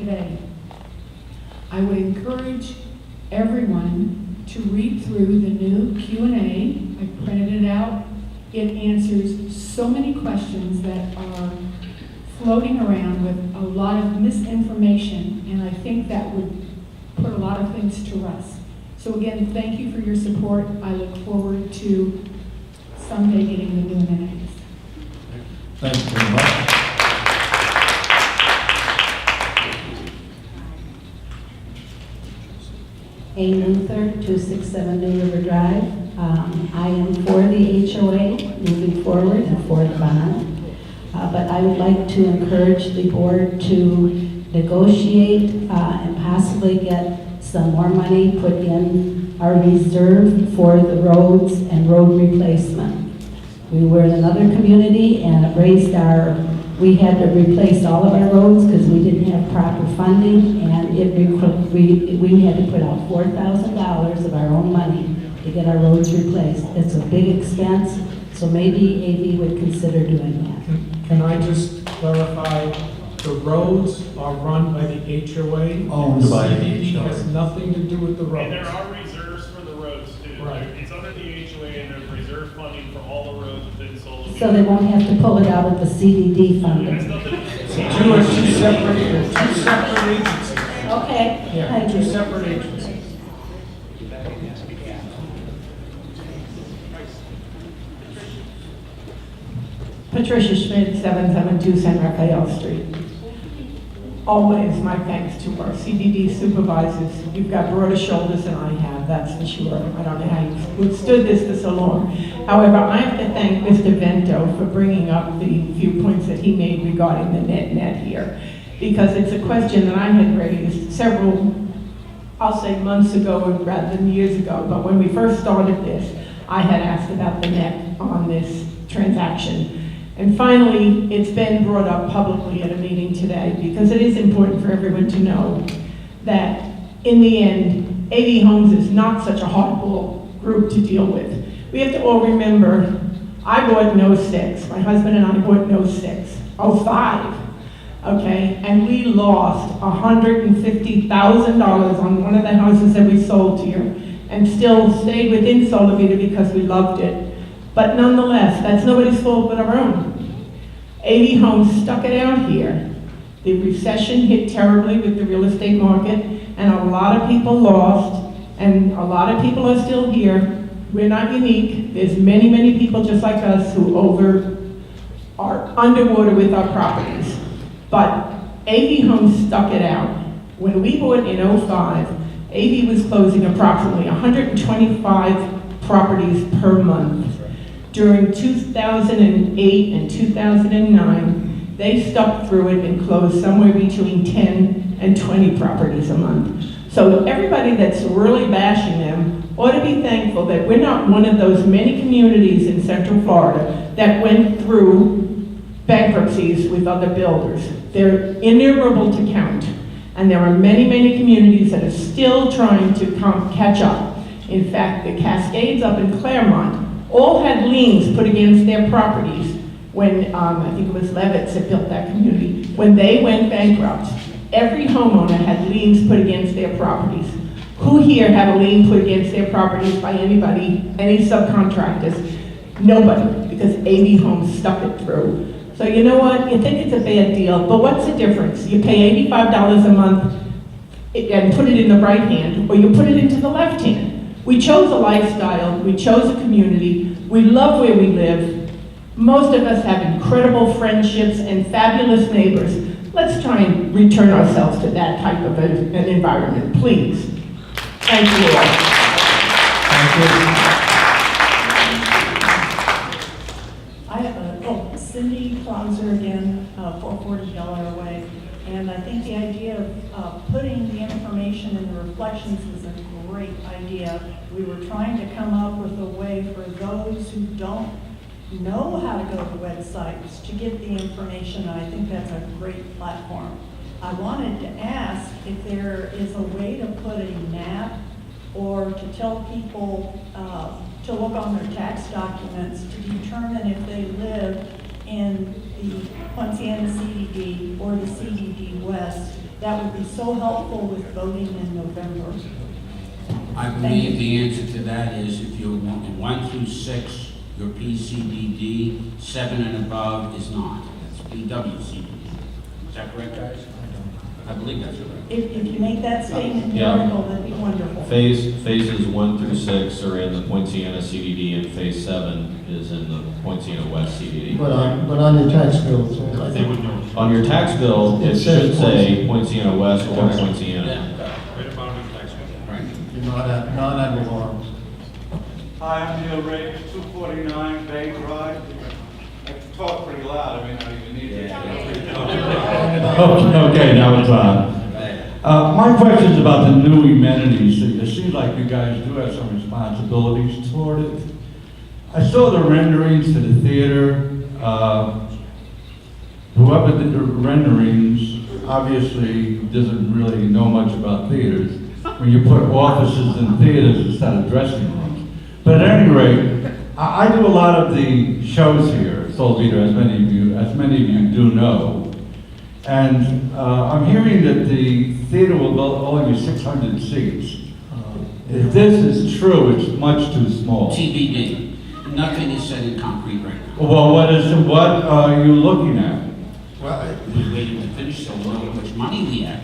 today. I would encourage everyone to read through the new Q&A. I printed it out. It answers so many questions that are floating around with a lot of misinformation, and I think that would put a lot of things to rest. So again, thank you for your support. I look forward to someday getting the new amenities. Thank you very much. A. Luther, 267 New River Drive. I am for the HOA moving forward and for the bond, but I would like to encourage the board to negotiate and possibly get some more money put in our reserve for the roads and road replacement. We were in another community and it raised we had to replace all of our roads because we didn't have proper funding, and we had to put out $4,000 of our own money to get our roads replaced. It's a big expense, so maybe AV would consider doing that. Can I just clarify, the roads are run by the HOA? Owned by the CDD HOA. has nothing to do with the roads. And there are reserves for the roads too. Right. It's under the HOA and there's reserve funding for all the roads within Solivita. So they won't have to pull it out of the CDD It has funding. nothing to do with So two separate agencies. Okay, Yeah, thank two you. separate agencies. Patricia Schmidt, 772 San Rafael Street. Always my thanks to our CDD supervisors. You've got broader shoulders than I have, that's for sure. I don't know how you've withstood this for so long. However, I have to thank Mr. Vento for bringing up the viewpoints that he made regarding the net here, because it's a question that I had raised several, I'll say months ago rather than years ago, but when we first started this, I had asked about the net on this transaction. And finally, it's been brought up publicly at a meeting today, because it is important for everyone to know that in the end, AV Homes is not such a hardball group to deal with. We have to all remember, I bought in '06, my husband and I bought in '06, '05, okay? And we lost $150,000 on one of the houses that we sold here, and still stayed within Solivita because we loved it. But nonetheless, that's nobody's fault but our own. AV Homes stuck it out here. The recession hit terribly with the real estate market, and a lot of people lost, and a lot of people are still here. We're not unique. There's many, many people just like us who are underwater with our properties. But AV Homes stuck it out. When we bought in '05, AV was closing approximately 125 properties per month. During 2008 and 2009, they stuck through it and closed somewhere between 10 and 20 properties a month. So everybody that's really bashing them ought to be thankful that we're not one of those many communities in Central Florida that went through bankruptcies with other builders. They're innumerable to count. And there are many, many communities that are still trying to catch up. In fact, the Cascades up in Claremont all had liens put against their properties when, I think it was Levitz that built that community. When they went bankrupt, every homeowner had liens put against their properties. Who here had a lien put against their properties by anybody, any subcontractors? Nobody, because AV Homes stuck it through. So you know what, you think it's a bad deal, but what's the difference? You pay $85 a month and put it in the right hand, or you put it into the left hand. We chose a lifestyle, we chose a community, we love where we live. Most of us have incredible friendships and fabulous neighbors. Let's try and return ourselves to that type of an environment, please. Thank you all. Cindy Clauser again, 440 Delaware Way. And I think the idea of putting the information in the reflections is a great idea. We were trying to come up with a way for those who don't know how to go to websites to get the information. I think that's a great platform. I wanted to ask if there is a way to put a map or to tell people to look on their tax documents to determine if they live in the Poinciana CDD or the CDD West, That would be so helpful with voting in November. I believe the answer to that is if you're 1 through 6, your PCDD, 7 and above is not. That's PWCDD. Is that correct, guys? I believe that's correct. If you make that statement in the Yeah. article, that'd be wonderful. Phases 1 through 6 are in the Poinciana CDD, and phase 7 is in the Poinciana West CDD. But on your tax bill, it's all They would know. On your tax bill, it It says should say Poinciana West or Poinciana. Right about on the tax bill. Right. you're not on your arms. Hi, I'm Neil Ray, 249 Bay Drive. I talk pretty loud, I may not even need it. Okay, now it's on. My question is about the new amenities. It seems like you guys do have some responsibilities toward it. I saw the renderings to the theater. Whoever did the renderings obviously doesn't really know much about theaters when you put offices in theaters instead of dressing rooms. But at any rate, I do a lot of the shows here at Solivita, as many of you do know. And I'm hearing that the theater will only be 600 seats. If this is true, it's much too small. TBD. Nothing is set in concrete right now. Well, what are you looking at? Well, We're waiting to finish so we'll know how much money we have.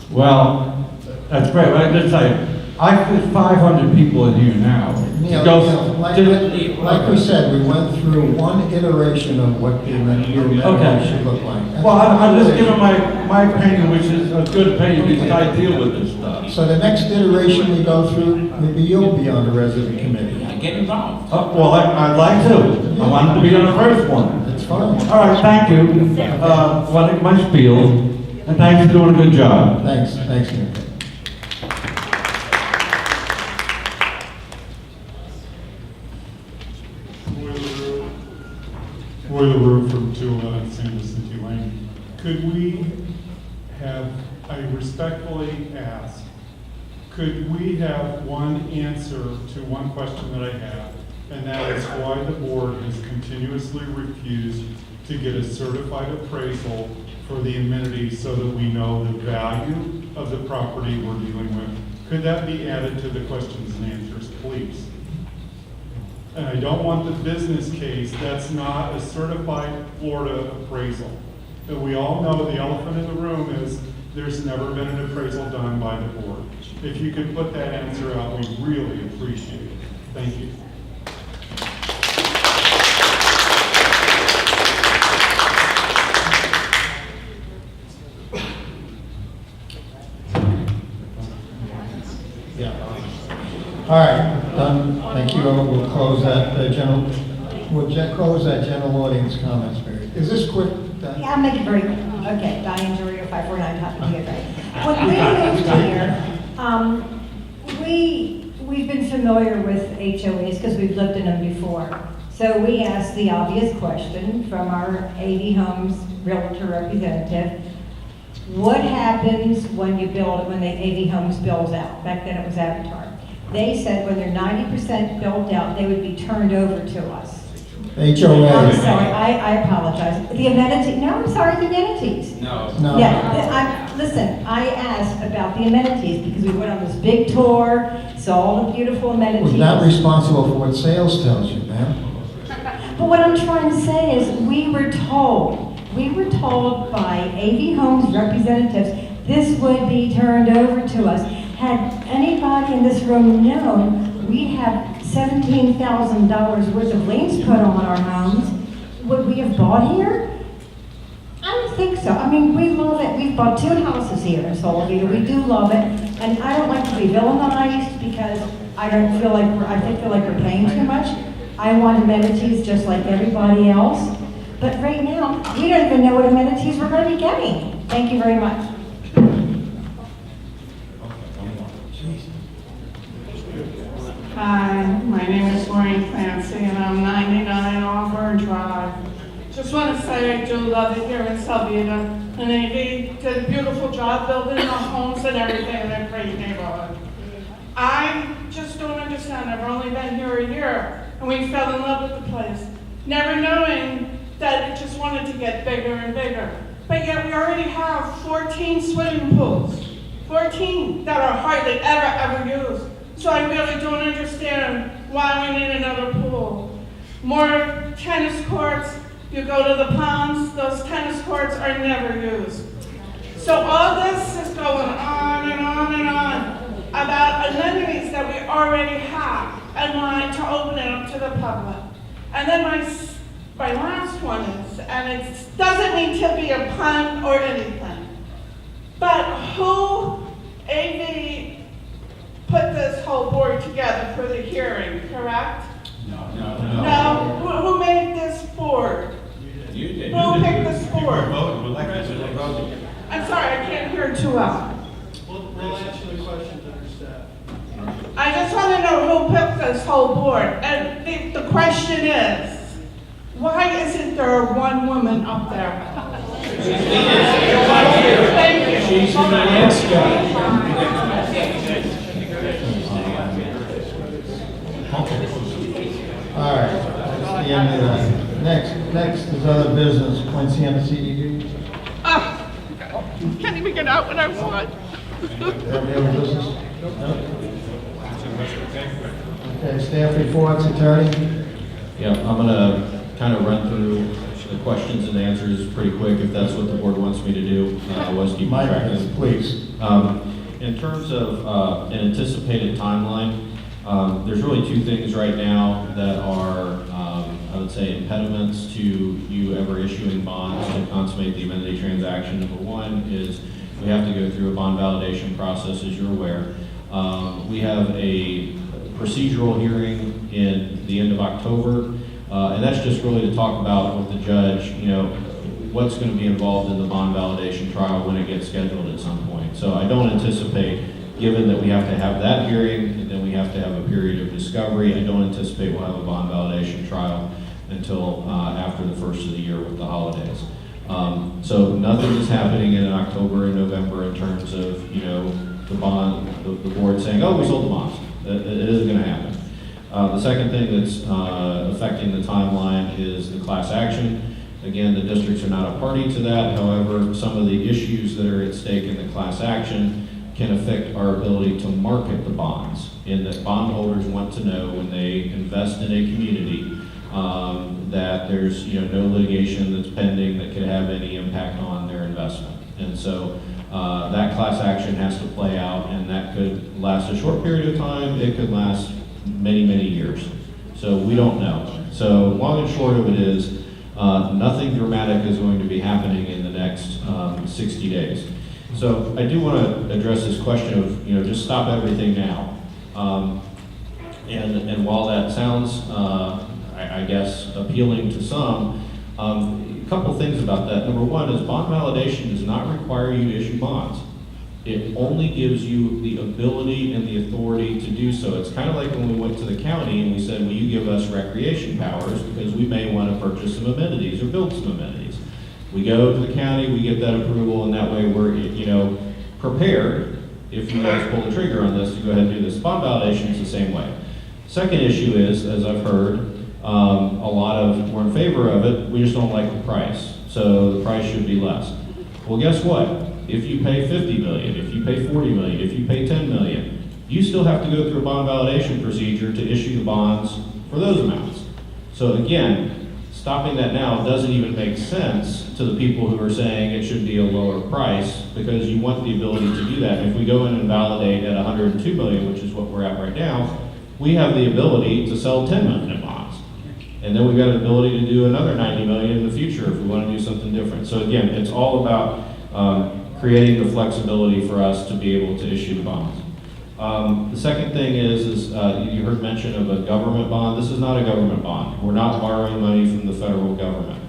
Well, that's great. I just say, I fit 500 people in here now. Neil, It goes like we said, we went through one iteration of what the amenities Okay. should look like. Well, I'm just giving my opinion, which is a good opinion because I deal with this stuff. So the next iteration we go through, maybe you'll be on the resident committee. I get involved. Well, I'd like to. I wanted to be on the first one. That's fine. All right, thank you. Wanting my spiel, and thanks for doing a good job. Thanks, Neil. Roy LaRue from 211 San Vicente Lane. Could we have, I respectfully ask, could we have one answer to one question that I have, and that is why the board has continuously refused to get a certified appraisal for the amenities so that we know the value of the property we're dealing with? Could that be added to the questions and answers, please? And I don't want the business case, that's not a certified Florida appraisal. And we all know the elephant in the room is there's never been an appraisal done by the board. If you could put that answer out, we really appreciate it. Thank you. All right, done. Thank you. We'll close that close that general audience comments period. Is this quick? Diane? Yeah, I'll make it very quick. Okay, Diane Drury, 549 Top of the When we moved here, we've been familiar with HOAs because we've lived in them before. So we asked the obvious question from our 80 Homes Realtor representative, what happens when the 80 Homes bills out? Back then it was Avatar. They said when they're 90% built out, they would be turned over to us. HOA. I'm sorry, I apologize. The amenities, no, I'm sorry, the amenities. No. No. Yeah, listen, I asked about the amenities because we went on this big tour, saw all the beautiful amenities. We're not responsible for what sales tells you, ma'am. But what I'm trying to say is we were told by AV Homes representatives, this would be turned over to us. Had anybody in this room known we have $17,000 worth of liens put on our homes, would we have bought here? I don't think so. I mean, we love it. We've bought 2 houses here in Solivita. We do love it. And I don't like to be villainized because I feel like we're paying too much. I want amenities just like everybody else. But right now, we don't even know what amenities we're going to be getting. Thank you very much. Hi, my name is Maureen Clancy, and I'm 99 Auburn Drive. Just want to say I do love it here in Solivita, and they did a beautiful job building the homes and everything in a great neighborhood. I just don't understand. I've only been here a year, and we fell in love with the place, never knowing that it just wanted to get bigger and bigger. but yet we already have 14 swimming pools, 14 that are hardly ever used. So I really don't understand why we need another pool. More tennis courts, you go to the ponds, those tennis courts are never used. So all this is going on and on and on about amenities that we already have and wanting to open it up to the public. And then my last one is, and it doesn't mean to be a pun or anything, but who, AV, put this whole board together for the hearing, correct? No, who made this board? You did. Who picked this board? Voted. I'm sorry, I can't hear too well. We'll answer the question to our staff. I just want to know who picked this whole board. And the question is, why isn't there one woman up there? Thank you. She's the next guy. All right, that's the end of that. Next is other business, Poinciana CDD. Can't even get out what I want. Any other business? No? Okay, staff reports, attorney. Yeah, I'm gonna kind of run through the questions and answers pretty quick, if that's what the board wants me to do. I was keeping track of Mike, it. please. In terms of an anticipated timeline, there's really two things right now that are, I would say, impediments to you ever issuing bonds to consummate the amenity transaction. Number one is we have to go through a bond validation process, as you're aware. We have a procedural hearing in the end of October, and that's just really to talk about with the judge, what's going to be involved in the bond validation trial when it gets scheduled at some point. So I don't anticipate, given that we have to have that hearing and then we have to have a period of discovery, I don't anticipate we'll have a bond validation trial until after the first of the year with the holidays. So nothing is happening in October and November in terms of, the bond, the board saying, oh, we sold the bonds. It isn't going to happen. The second thing that's affecting the timeline is the class action. Again, the districts are not a party to that. However, some of the issues that are at stake in the class action can affect our ability to market the bonds, in that bondholders want to know when they invest in a community that there's no litigation that's pending that could have any impact on their investment. And so that class action has to play out, and that could last a short period of time. It could last many, many years. So we don't know. So long and short of it is nothing dramatic is going to be happening in the next 60 days. So I do want to address this question of, just stop everything now. And while that sounds, I guess, appealing to some, a couple things about that. Number one is bond validation does not require you to issue bonds. It only gives you the ability and the authority to do so. It's kind of like when we went to the county and we said, will you give us recreation powers because we may want to purchase some amenities or build some amenities. We go to the county, we get that approval, and that way we're, prepared, if you guys pull the trigger on this, to go ahead and do this. Bond validation is the same way. Second issue is, as I've heard, we're in favor of it, we just don't like the price. So the price should be less. Well, guess what? If you pay $50 million, if you pay $40 million, if you pay $10 million, you still have to go through a bond validation procedure to issue the bonds for those amounts. So again, stopping that now doesn't even make sense to the people who are saying it should be a lower price, because you want the ability to do that. And if we go in and validate at $102 million, which is what we're at right now, we have the ability to sell $10 million in bonds. And then we've got an ability to do another $90 million in the future if we want to do something different. So again, it's all about creating the flexibility for us to be able to issue the bonds. The second thing is you heard mention of a government bond. This is not a government bond. We're not borrowing money from the federal government.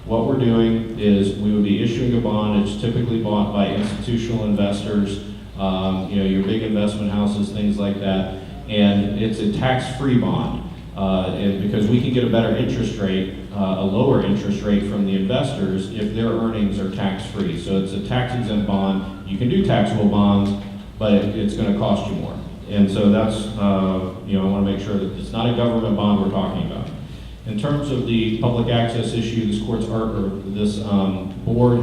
What we're doing is we would be issuing a bond. It's typically bought by institutional investors, your big investment houses, things like that. And it's a tax-free bond. And because we can get a better interest rate, a lower interest rate from the investors if their earnings are tax-free. So it's a tax-exempt bond. You can do taxable bonds, but it's going to cost you more. And so that's, I want to make sure that it's not a government bond we're talking about. In terms of the public access issue, this board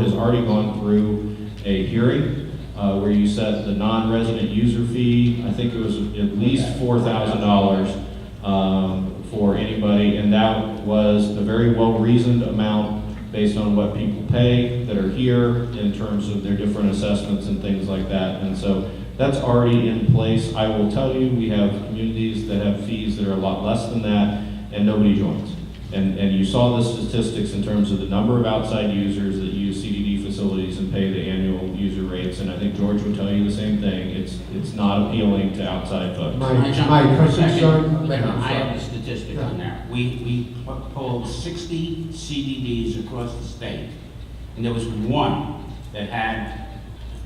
has already gone through a hearing where you set the non-resident user fee. I think it was at least $4,000 for anybody, and that was a very well-reasoned amount based on what people pay that are here in terms of their different assessments and things like that. And so that's already in place. I will tell you, we have communities that have fees that are a lot less than that, and nobody joins. And you saw the statistics in terms of the number of outside users that use CDD facilities and pay the annual user rates, and I think George would tell you the same thing. It's not appealing to outside folks. Can I jump in for a second? I have the statistic on that. We polled 60 CDDs across the state, and there was one that had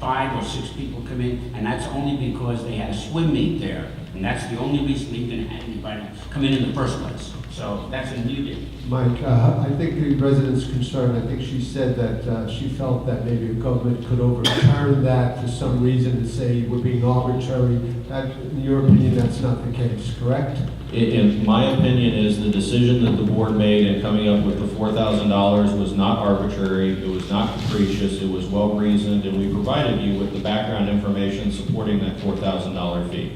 5 or 6 people come in, and that's only because they had a swim meet there, and that's the only reason we didn't have anybody come in the first place. So that's a new deal. Mike, I think the resident's concerned, I think she said that she felt that maybe the government could overturn that for some reason to say we're being arbitrary. That, in your opinion, that's not the case, correct? In my opinion, is the decision that the board made in coming up with the $4,000 was not arbitrary, it was not capricious, it was well-reasoned, and we provided you with the background information supporting that $4,000 fee.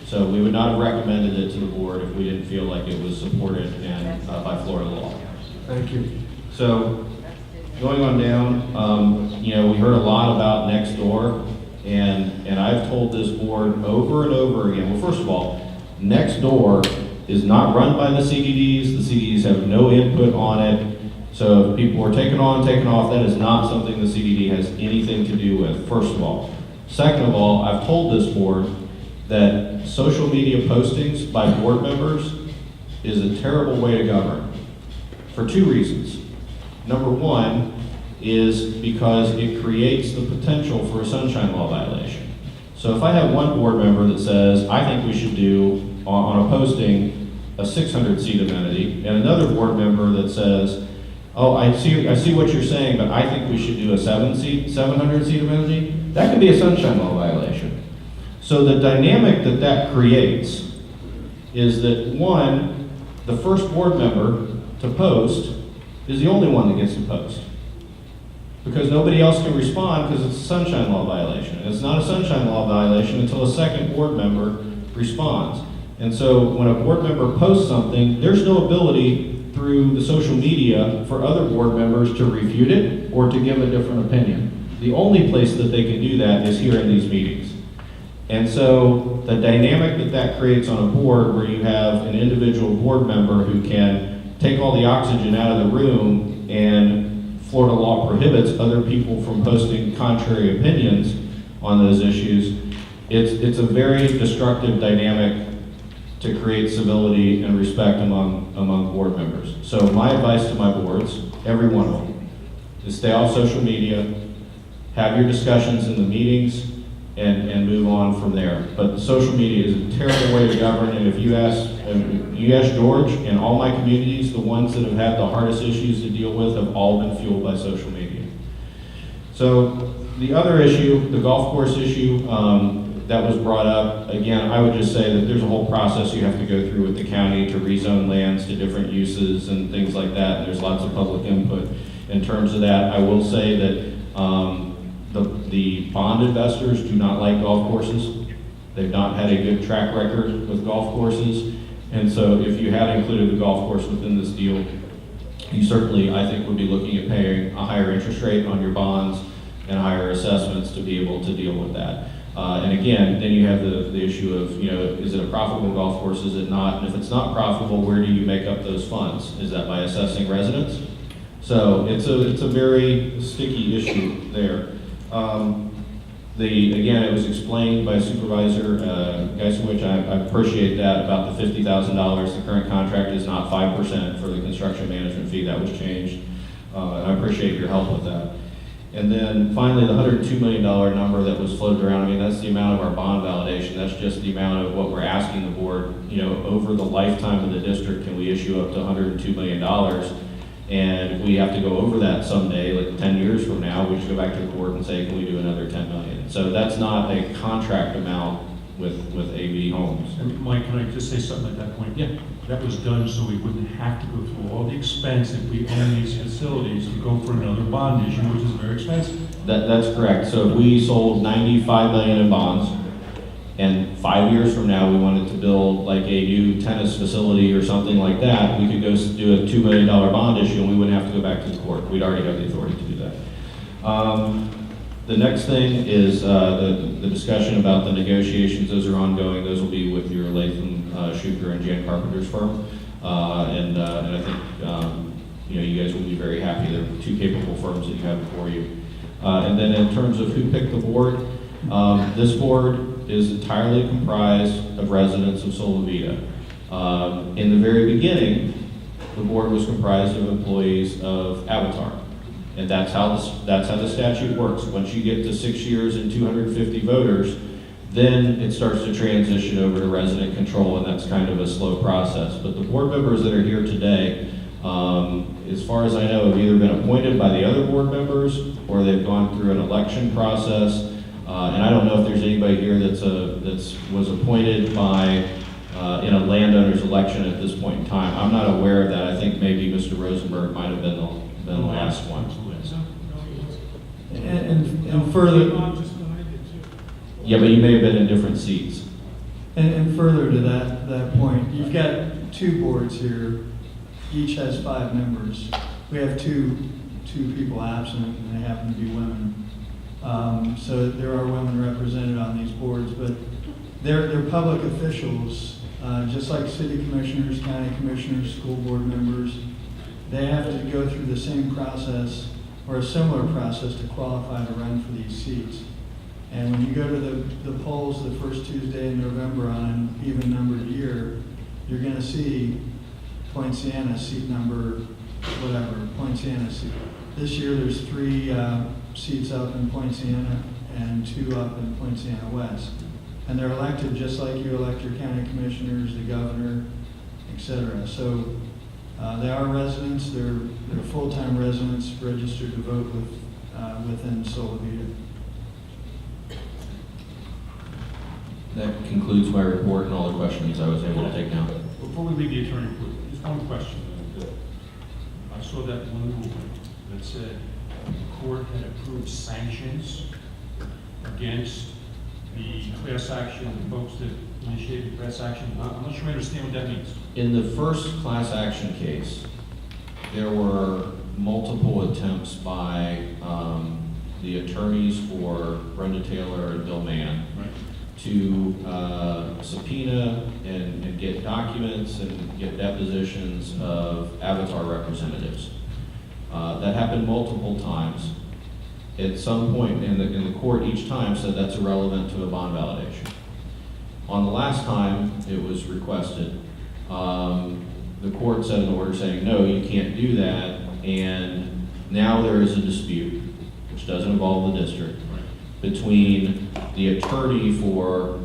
So we would not have recommended it to the board if we didn't feel like it was supported by Florida law. Thank you. So going on down, we heard a lot about next door, and I've told this board over and over again. Well, first of all, next door is not run by the CDDs. The CDDs have no input on it. So if people are taken on, taken off, that is not something the CDD has anything to do with, first of all. Second of all, I've told this board that social media postings by board members is a terrible way to govern for 2 reasons. Number one is because it creates the potential for a sunshine law violation. So if I have one board member that says, I think we should do on a posting a 600-seat amenity, and another board member that says, oh, I see what you're saying, but I think we should do a 700-seat amenity, that could be a sunshine law violation. So the dynamic that creates is that, one, the first board member to post is the only one that gets to post. Because nobody else can respond because it's a sunshine law violation. And it's not a sunshine law violation until a second board member responds. And so when a board member posts something, there's no ability through the social media for other board members to refute it or to give a different opinion. The only place that they can do that is here in these meetings. And so the dynamic that creates on a board where you have an individual board member who can take all the oxygen out of the room, and Florida law prohibits other people from posting contrary opinions on those issues, it's a very destructive dynamic to create civility and respect among board members. So my advice to my boards, every one of them, is stay off social media, have your discussions in the meetings, and move on from there. But social media is a terrible way to govern, and if you ask George, in all my communities, the ones that have had the hardest issues to deal with have all been fueled by social media. So the other issue, the golf course issue, that was brought up, again, I would just say that there's a whole process you have to go through with the county to rezone lands to different uses and things like that, and there's lots of public input in terms of that. I will say that the bond investors do not like golf courses. They've not had a good track record with golf courses. And so if you had included the golf course within this deal, you certainly, I think, would be looking at paying a higher interest rate on your bonds and higher assessments to be able to deal with that. And again, then you have the issue of, is it a profitable golf course, is it not? And if it's not profitable, where do you make up those funds? Is that by assessing residents? So it's a very sticky issue there. Again, it was explained by Supervisor Geisowich. I appreciate that about the $50,000. The current contract is not 5% for the construction management fee. That was changed. And I appreciate your help with that. And then finally, the $102 million number that was floated around, that's the amount of our bond validation. That's just the amount of what we're asking the board, over the lifetime of the district, can we issue up to $102 million? And if we have to go over that someday, like 10 years from now, we should go back to the board and say, can we do another $10 million? So that's not a contract amount with AV homes. And Mike, can I just say something at that point? Yeah, that was done so we wouldn't have to go through all the expense if we own these facilities to go for another bond issue, which is very expensive. That's correct. So if we sold 95 million in bonds, and 5 years from now we wanted to build like a new tennis facility or something like that, we could go do a $2 million bond issue and we wouldn't have to go back to the court. We'd already have the authority to do that. The next thing is the discussion about the negotiations. Those are ongoing. Those will be with your Latham, Schuker, and Jan Carpenter's firm. And I think you guys will be very happy. They're two capable firms that you have before you. And then in terms of who picked the board, this board is entirely comprised of residents of Solivita. In the very beginning, the board was comprised of employees of Avatar. And that's how the statute works. Once you get to 6 years and 250 voters, then it starts to transition over to resident control, and that's kind of a slow process. But the board members that are here today, as far as I know, have either been appointed by the other board members or they've gone through an election process. And I don't know if there's anybody here that was appointed by in a landowner's election at this point in time. I'm not aware of that. I think maybe Mr. Rosenberg might have been the last one. And further, Yeah, but you may have been in different seats. and further to that point, you've got two boards here, each has 5 members. We have two people absent, and they happen to be women. So there are women represented on these boards, but they're public officials, just like city commissioners, county commissioners, school board members. They have to go through the same process or a similar process to qualify to run for these seats. And when you go to the polls the first Tuesday in November on an even numbered year, you're going to see Poinciana seat number, whatever, Poinciana seat. This year there's 3 seats up in Poinciana and 2 up in Poinciana West. And they're elected just like you elect your county commissioners, the governor, etc. So they are residents, they're full-time residents registered to vote within Solivita. That concludes my report and all the questions I was able to take down. Before we leave the attorney report, just one question. I saw that one ruling that said the court had approved sanctions against the class action, the folks that initiated the class action. I'm not sure I understand what that means. In the first class action case, there were multiple attempts by the attorneys for Brenda Taylor and Bill Mann to subpoena and get documents and get depositions of Avatar representatives. That happened multiple times. At some point in the court, each time said that's irrelevant to a bond validation. On the last time it was requested, the court said an order saying, no, you can't do that, and now there is a dispute, which doesn't involve the district, between the attorney for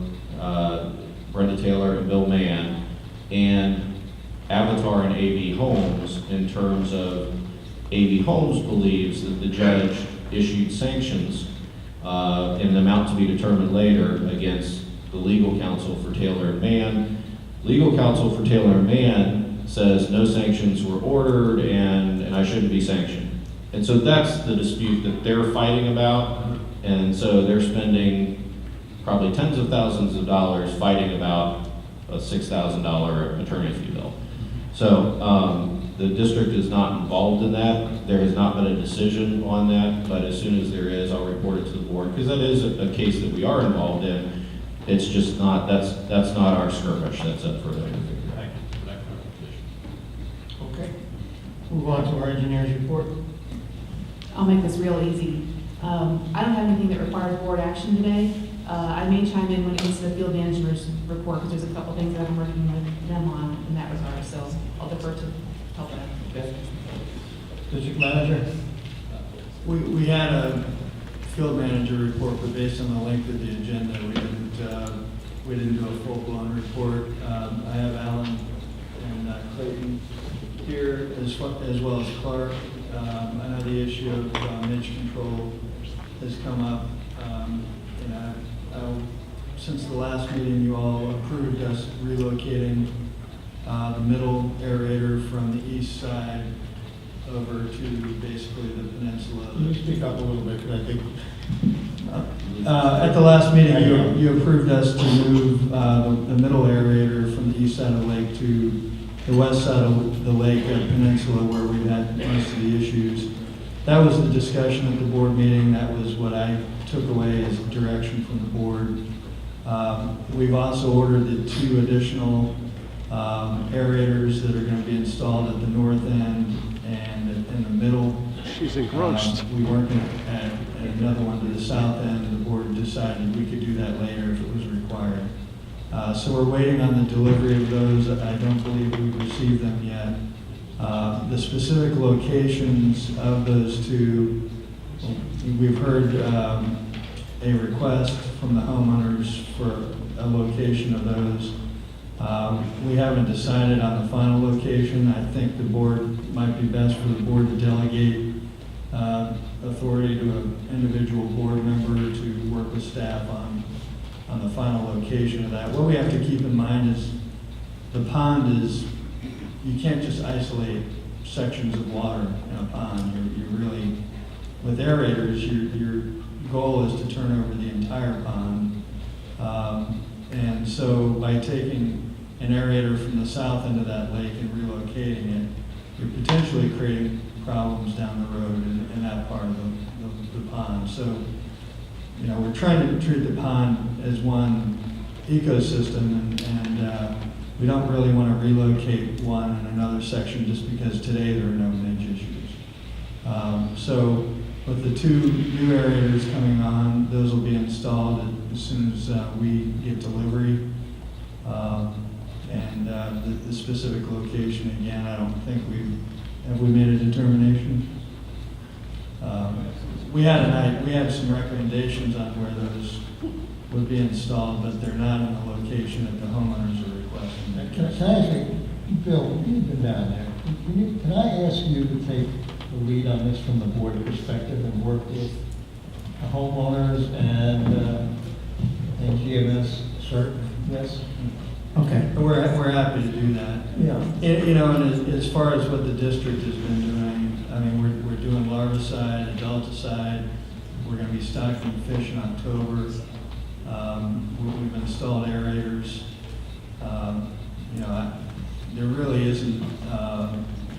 Brenda Taylor and Bill Mann and Avatar and AV Homes in terms of AV Homes believes that the judge issued sanctions in an amount to be determined later against the legal counsel for Taylor and Mann. Legal counsel for Taylor and Mann says no sanctions were ordered and I shouldn't be sanctioned. And so that's the dispute that they're fighting about. And so they're spending probably tens of thousands of dollars fighting about a $6,000 attorney fee bill. So the district is not involved in that. There has not been a decision on that, but as soon as there is, I'll report it to the board, because that is a case that we are involved in. It's just not, that's not our skirmish, that's up for later. Thank you for that clarification. Okay. Move on to our engineer's report. I'll make this real easy. I don't have anything that requires board action today. I may chime in when it comes to the field manager's report, because there's a couple things that I'm working with them on in that regard, so I'll defer to help them. Okay. District manager? We had a field manager report, but based on the length of the agenda, we didn't do a full-blown report. I have Alan and Clayton here, as well as Clark. I know the issue of niche control has come up. I'll since the last meeting, you all approved us relocating the middle aerator from the east side over to basically the peninsula. Can you speak up a little bit, because I think... At the last meeting, you approved us to move the middle aerator from the east side of the lake to the west side of the lake at Peninsula, where we've had most of the issues. That was the discussion at the board meeting. That was what I took away as direction from the board. We've also ordered the 2 additional aerators that are going to be installed at the north end and in the middle. She's engrossed. We weren't going to add another one to the south end. The board decided we could do that later if it was required. So we're waiting on the delivery of those. I don't believe we've received them yet. The specific locations of those 2, we've heard a request from the homeowners for a location of those. We haven't decided on the final location. I think the board might be best for the board to delegate authority to an individual board member to work with staff on the final location of that. What we have to keep in mind is the pond is, you can't just isolate sections of water in a pond. You're really, with aerators, your goal is to turn over the entire pond. And so by taking an aerator from the south end of that lake and relocating it, you're potentially creating problems down the road in that part of the pond. So, you know, we're trying to treat the pond as one ecosystem, and we don't really want to relocate one in another section just because today there are no major issues. So with the 2 new aerators coming on, those will be installed as soon as we get delivery. And the specific location, again, I don't think have we made a determination? We had some recommendations on where those would be installed, but they're not in the location that the homeowners are requesting. Can I ask you, Bill, you've been down there. Can I ask you to take the lead on this from the board perspective and work with the homeowners and GMS, sir? Yes? Okay. We're happy to do that. Yeah. You know, and as far as what the district has been doing, I mean, we're doing larvicide, adulticide. We're going to be stocking fish in October. We've installed aerators. You know, there really isn't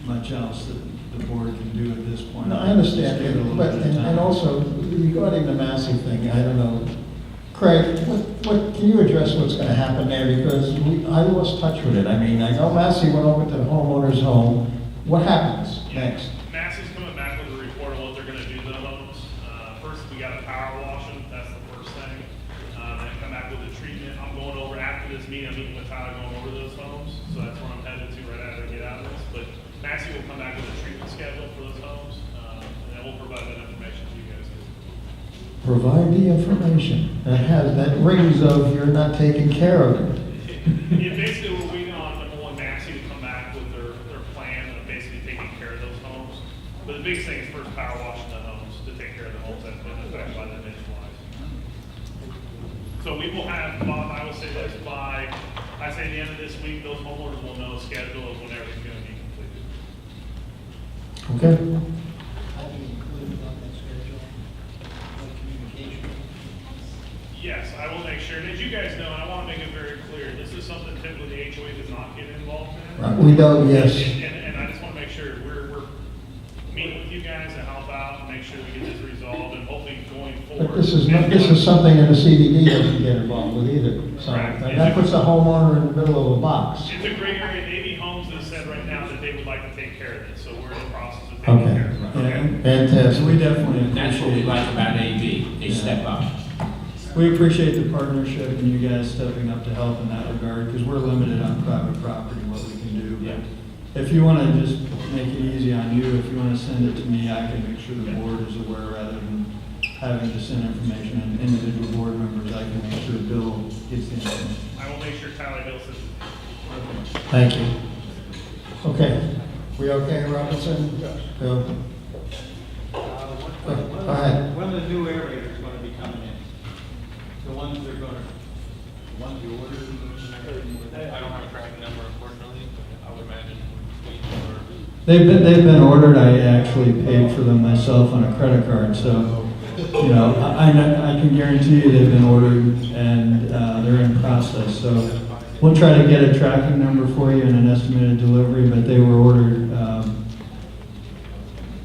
much else that the board can do at this point. No, I understand, Just give it a little but, bit of time. and also regarding the Massey thing, I don't know. Craig, what can you address what's going to happen there? Because I lost touch with it. I mean, I know Massey went over to the homeowner's home. What happens next? Massey's coming back with a report on what they're gonna do to the homes. First, we gotta power wash them, that's the first thing. Then come back with a treatment. I'm going over after this meeting, I'm meeting with Tyler going over those homes. So that's where I'm headed to right after I get out of this. But Massey will come back with a treatment schedule for those homes, and then we'll provide that information to you guys. Provide the information that rings of you're not taking care of it. Yeah, basically, we're waiting on number 1, Massey to come back with their plan of basically taking care of those homes. But the biggest thing is first power washing the homes to take care of the homes that have been affected by that nationwide. So we will have, Bob, I will say this, by, I say the end of this week, those homeowners will know a schedule of when everything's gonna be completed. Okay. Yes, I will make sure, and as you guys know, and I wanna make it very clear, this is something typically the HOA does not get involved in. Right, we don't, yes. And I just wanna make sure we're meeting with you guys to help out and make sure we get this resolved, and hopefully going forward. But this is something that the CDD doesn't get involved with either. So Correct. and that puts the homeowner in the middle of a box. It's a great area. AV Homes has said right now that they would like to take care of this, so we're in the process of taking Okay. care of it. Okay? Fantastic. We definitely That's what we appreciate, like about AV, they step up. we appreciate the partnership and you guys stepping up to help in that regard, because we're limited on private property, what we can do. Yeah. But if you want to just make it easy on you, if you want to send it to me, I can make sure the board is aware rather than having to send information and individual board members. I can make sure Bill gets the information. I will make sure Tyler Hill says. Thank you. Okay. We okay, Robinson? Bill? Go ahead. When the new aerators going to be coming in? The ones that are going to ones you ordered? I don't have a tracking number, unfortunately, but I would imagine They've been ordered. I actually paid for them myself on a credit card, so, you know, I can guarantee you they've been ordered and they're in process. So we'll try to get a tracking number for you and an estimated delivery, but they were ordered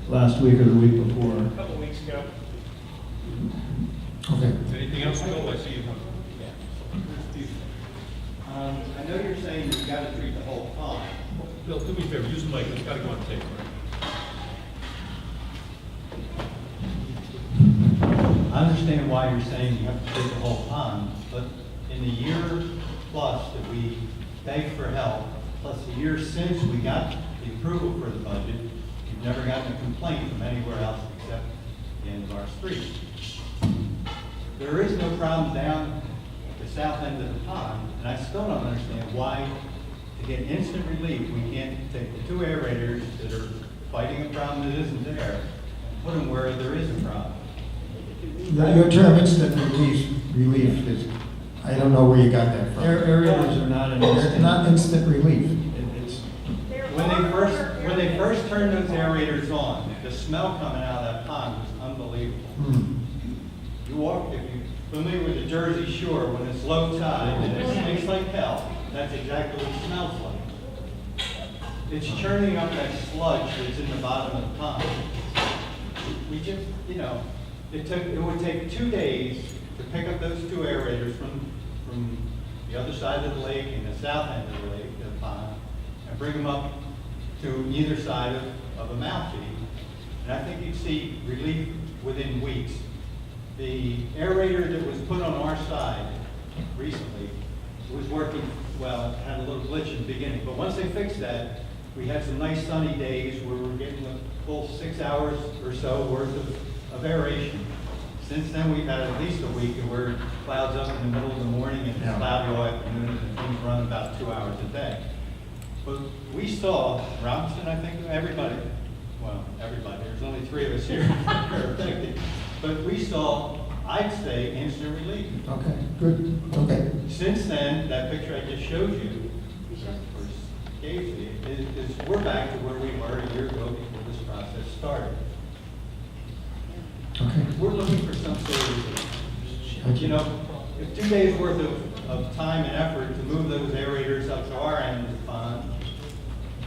last week or the week before. a couple weeks ago. Okay. Anything else, Bill? I see you. I know you're saying you've got to treat the whole pond. Bill, do me a favor, use the mic, it's gotta go on tape, right? I understand why you're saying you have to treat the whole pond, but in the year plus that we begged for help, plus the year since we got the approval for the budget, you've never gotten a complaint from anywhere else except the end of our street. There is no problem down the south end of the pond, and I still don't understand why, to get instant relief, we can't take the two aerators that are fighting a problem that isn't there, and put them where there is a problem. Your term instant relief is, I don't know where you got that from. Aerators are not an It's instant. not instant relief. It's When they first turned those aerators on, the smell coming out of that pond was unbelievable. You walk, if you're familiar with the Jersey Shore, when it's low tide and it stinks like hell, that's exactly what it smells like. It's churning up that sludge that's in the bottom of the pond. We just, you know, it would take 2 days to pick up those two aerators from the other side of the lake and the south end of the lake, the pond, and bring them up to either side of a mouth feed. And I think you'd see relief within weeks. The aerator that was put on our side recently was working well. It had a little glitch in the beginning, but once they fixed that, we had some nice sunny days where we were getting a full 6 hours or so worth of aeration. Since then, we've had at least a week where it clouds up in the middle of the morning and it's cloudy all afternoon, and things run about 2 hours a day. But we saw, Robinson, I think, everybody, there's only 3 of us here that are affected, but we saw, I'd say, instant relief. Okay, good, okay. Since then, that picture I just showed you, or gave to you, is we're back to where we were a year ago before this process started. Okay. We're looking for some sort of relief. You know, if 2 days worth of time and effort to move those aerators up to our end of the pond,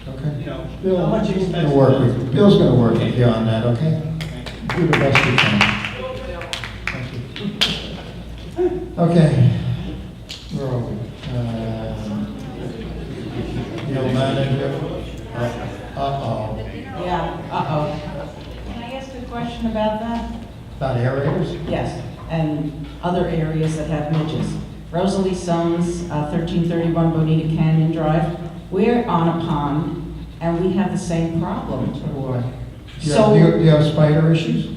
Okay. you know, Bill, how much Bill's expense? gonna work with, Bill's gonna work with you on that, okay? Do the best you can. Thank you. Okay. Where are we? Field manager. Uh-oh. Yeah, Can I ask a question about that? About aerators? Yes, and other areas that have midges. Rosalie Soames, 1331 Bonita Canyon Drive. We're on a pond, and we have the same problem. Do you have spider issues?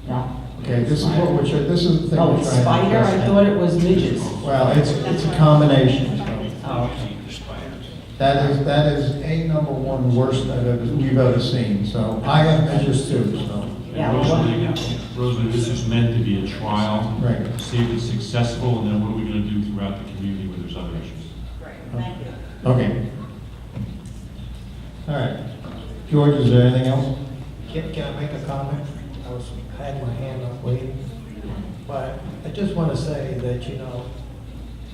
No. Okay, this is what we're, this is the thing Oh, we're it's trying to spider? I address. thought it was midges. Well, it's a combination, so. Oh, okay. That is a number one worst we've ever seen, so I have measures too, so. Yeah, Rosalie, this is meant to be a trial. Right. See if it's successful, and then what are we gonna do throughout the community where there's other issues? Thank you. Okay. All right. George, is there anything else? Can I make a comment? I had my hand up waiting. But I just want to say that, you know,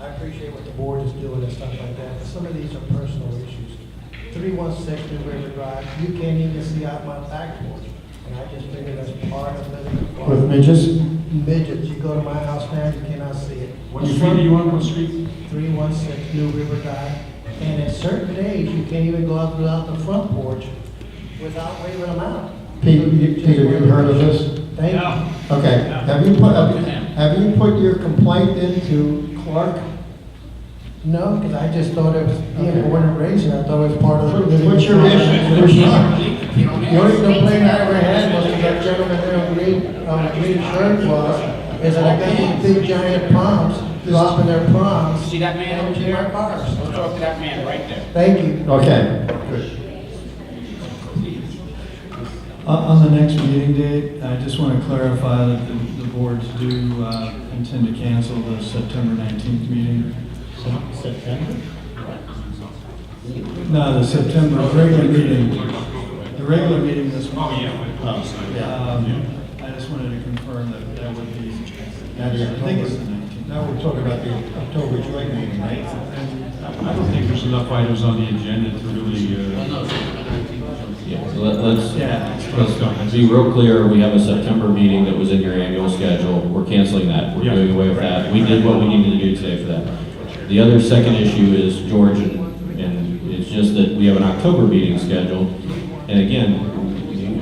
I appreciate what the board is doing and stuff like that, but some of these are personal issues. 316 New River Drive, you can't even see out my back porch. And I just figured that's part of living. With midgets? Midgets. You go to my house now, you cannot see it. What street are you on, what street? 316 New River Drive. And at certain days, you can't even go out without the front porch without waving them out. Peter, you heard of this? Thank you. Okay. Have you put your complaint into Clark? No, because I just thought it was, being born and raised here, I thought it was part of the. What's your issue? The only complaint I ever had was to that gentleman there on green shirt was, is that I got these big giant palms, dropping their palms. See that man over in my there? cars. Go talk to that man right there. Thank you. Okay. Good. On the next meeting date, I just want to clarify that the boards do intend to cancel the September 19th meeting. September? No, the September regular meeting, the regular meeting this month. Oh, yeah. I just wanted to confirm that that would be, Now the I think it's the October, 19th. now we're talking about the October joint meeting, right? I don't think there's enough items on the agenda to really, Yeah, so let's Yeah. be real clear, we have a September meeting that was in your annual schedule, we're canceling that, we're Yeah. doing away with that. We did what we needed to do today for that. The other second issue is George, and it's just that we have an October meeting scheduled, and again,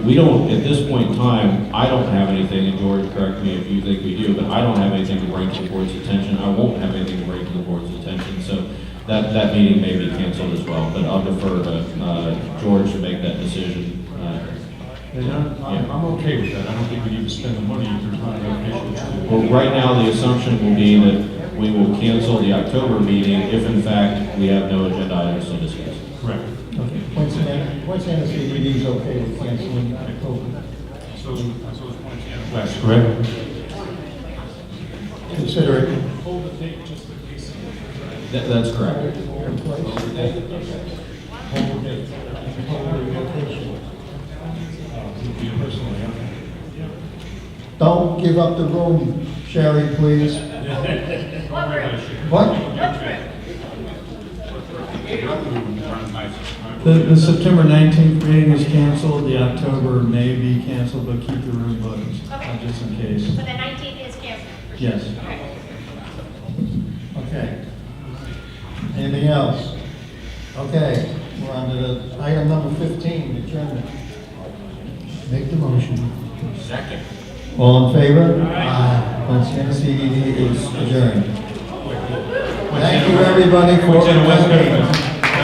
we don't, at this point in time, I don't have anything, and George, correct me if you think we do, but I don't have anything to bring to the board's attention, I won't have anything to bring to the board's attention, so that meeting may be canceled as well, but I'll defer to George to make that decision. and I'm okay with that. I don't think we need to spend the money if there's not enough issues. Well, right now, the assumption will be that we will cancel the October meeting if in fact we have no agenda items to discuss. Correct. Okay. Poinciana CDD is okay with canceling October. So it's Poinciana. That's correct. Consider it. Hold the date just in case. That's correct. Don't give up the room, Sherry, please. What? The September 19th meeting is canceled, the October may be canceled, but keep the room booked, just in case. So the 19th is canceled? Yes. Okay. Anything else? Okay, we're on to the item number 15, adjournment. Make the motion. Second. All in favor? Aye. Poinciana CDD is adjourned. Thank you, everybody, for Poinciana West attending. Benefit.